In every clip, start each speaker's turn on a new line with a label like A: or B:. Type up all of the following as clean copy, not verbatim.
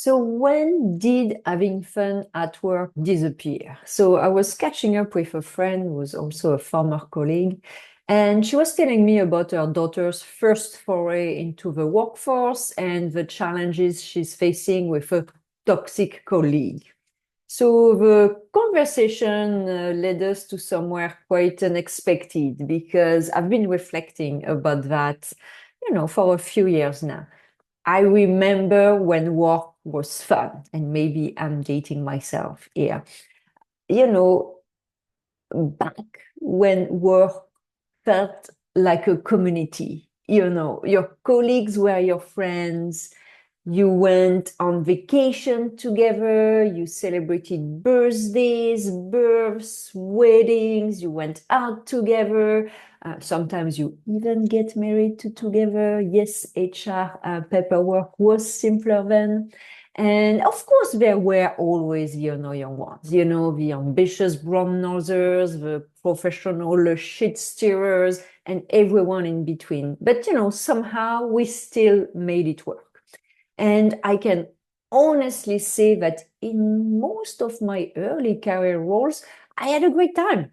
A: So when did having fun at work disappear? So I was catching up with a friend who was also a former colleague, and she was telling me about her daughter's first foray into the workforce and the challenges she's facing with a toxic colleague. So the conversation led us to somewhere quite unexpected because I've been reflecting about that, for a few years now. I remember when work was fun, and maybe I'm dating myself here. You know, Back when work felt like a community, your colleagues were your friends. You went on vacation together, you celebrated birthdays, births, weddings, you went out together. Sometimes you even get married together. Yes, HR paperwork was simpler then. And of course, there were always, young ones, the ambitious brown nosers, the professional shit stirrers, and everyone in between. But, somehow we still made it work. And I can honestly say that in most of my early career roles, I had a great time.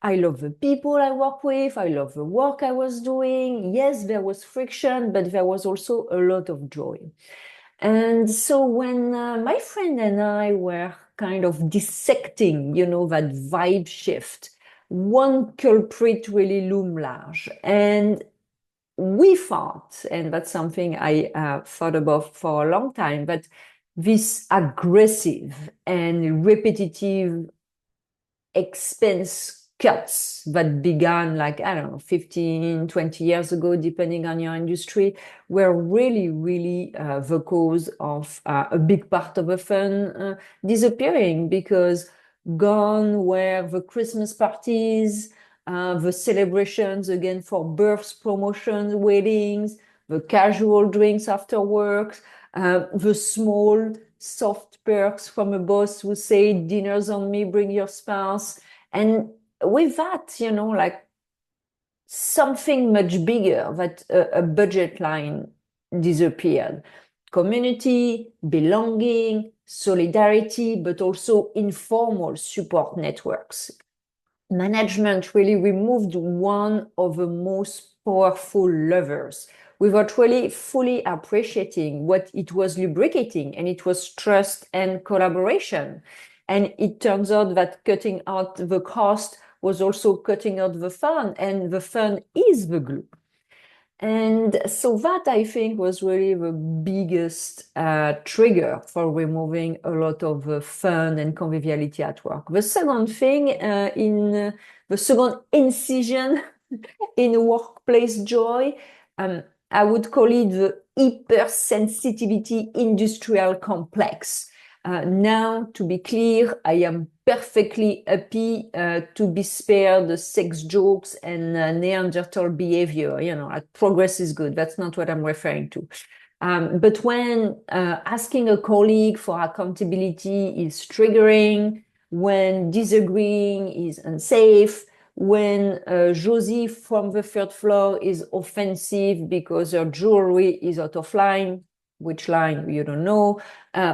A: I love the people I work with. I love the work I was doing. Yes, there was friction, but there was also a lot of joy. And so when my friend and I were kind of dissecting, that vibe shift, one culprit really loomed large. And we thought, and that's something I thought about for a long time, that this aggressive and repetitive expense cuts that began like, I don't know, 15, 20 years ago, depending on your industry, were really, really the cause of a big part of the fun disappearing because gone were the Christmas parties, the celebrations again for births, promotions, weddings, the casual drinks after work, the small soft perks from a boss who say dinners on me, bring your spouse. And with that, like something much bigger that a budget line disappeared. Community, belonging, solidarity, but also informal support networks. Management really removed one of the most powerful levers without really fully appreciating what it was lubricating, and it was trust and collaboration. And it turns out that cutting out the cost was also cutting out the fun, and the fun is the glue. And so that I think was really the biggest trigger for removing a lot of fun and conviviality at work. The second thing, the second incision in workplace joy, I would call it the hypersensitivity industrial complex. Now, to be clear, I am perfectly happy to be spared the sex jokes and Neanderthal behavior. Like progress is good. That's not what I'm referring to. But when asking a colleague for accountability is triggering, when disagreeing is unsafe, when Josie from the third floor is offensive because her jewelry is out of line, which line you don't know,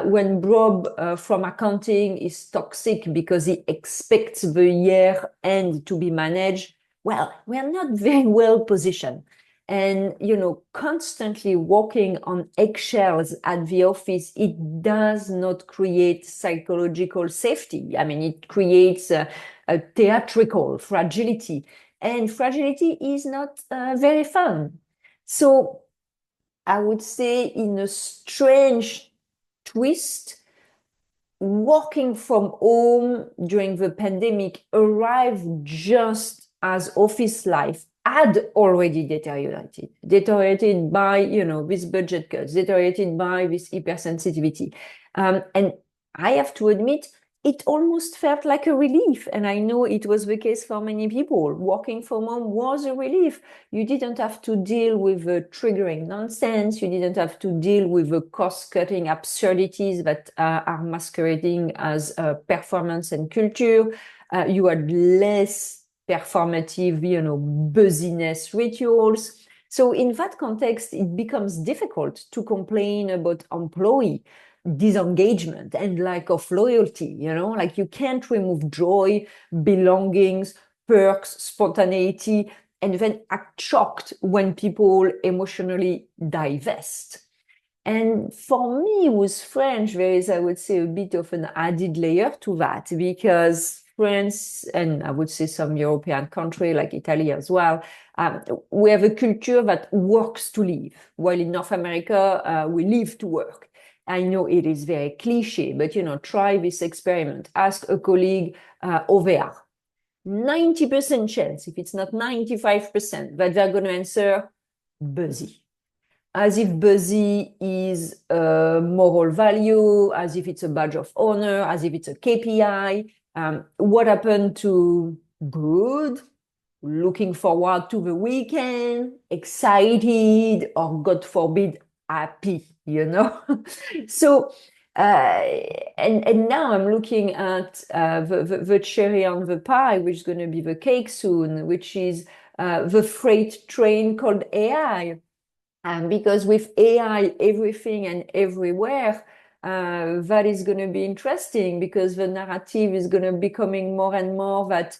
A: when Bob from accounting is toxic because he expects the year end to be managed, well, we're not very well positioned. And, constantly walking on eggshells at the office, it does not create psychological safety. I mean, it creates a theatrical fragility. And fragility is not very fun. So I would say in a strange twist, working from home during the pandemic arrived just as office life had already deteriorated by, this budget cuts, deteriorated by this hypersensitivity. And I have to admit, it almost felt like a relief. And I know it was the case for many people. Working from home was a relief. You didn't have to deal with the triggering nonsense. You didn't have to deal with the cost-cutting absurdities that are masquerading as performance and culture. You had less performative, buzziness rituals. So in that context, it becomes difficult to complain about employee disengagement and lack of loyalty, like you can't remove joy, belongings, perks, spontaneity, and then act shocked when people emotionally divest. And for me, with French, there is, I would say, a bit of an added layer to that because France, and I would say some European country like Italy as well, we have a culture that works to live, while in North America, we live to work. I know it is very cliche, but try this experiment. Ask a colleague over 90% chance, if it's not 95%, that they're going to answer busy. As if busy is a moral value, as if it's a badge of honor, as if it's a KPI. What happened to good, looking forward to the weekend, excited, or God forbid, happy, So, and now I'm looking at the cherry on the pie, which is going to be the cake soon, which is the freight train called AI. Because with AI everything and everywhere, that is going to be interesting because the narrative is going to be becoming more and more that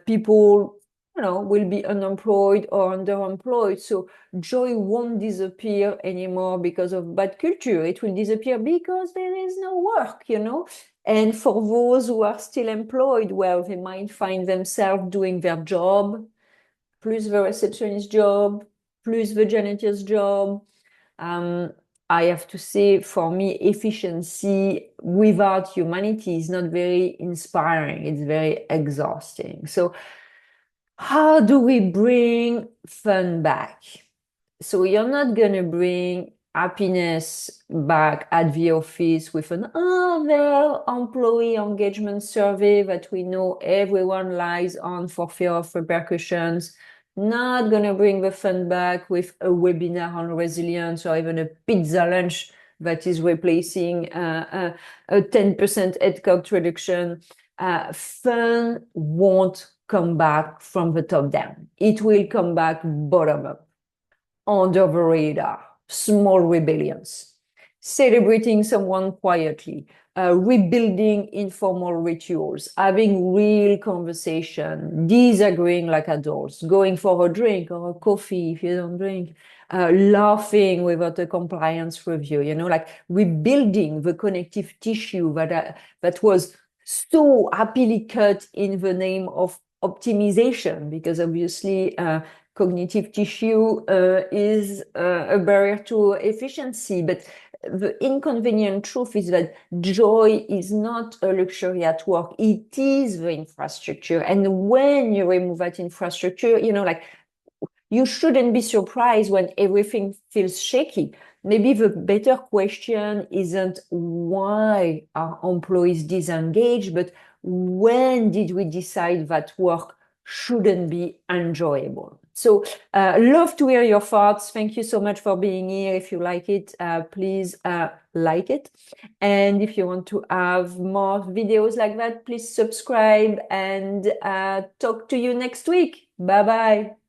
A: people, will be unemployed or underemployed. So joy won't disappear anymore because of bad culture. It will disappear because there is no work, And for those who are still employed, well, they might find themselves doing their job, plus the receptionist job, plus the janitor's job. I have to say, for me, efficiency without humanity is not very inspiring. It's very exhausting. So how do we bring fun back? So you're not going to bring happiness back at the office with another employee engagement survey that we know everyone lies on for fear of repercussions. Not going to bring the fun back with a webinar on resilience or even a pizza lunch that is replacing a 10% headcount reduction. Fun won't come back from the top down. It will come back bottom up, under the radar, small rebellions, celebrating someone quietly, rebuilding informal rituals, having real conversation, disagreeing like adults, going for a drink or a coffee if you don't drink, laughing without a compliance review, like rebuilding the connective tissue that was so happily cut in the name of optimization, because obviously cognitive tissue is a barrier to efficiency. But the inconvenient truth is that joy is not a luxury at work. It is the infrastructure. And when you remove that infrastructure, like you shouldn't be surprised when everything feels shaky. Maybe the better question isn't why are employees disengaged, but when did we decide that work shouldn't be enjoyable? So love to hear your thoughts. Thank you so much for being here. If you like it, please like it. And if you want to have more videos like that, please subscribe and talk to you next week. Bye-bye.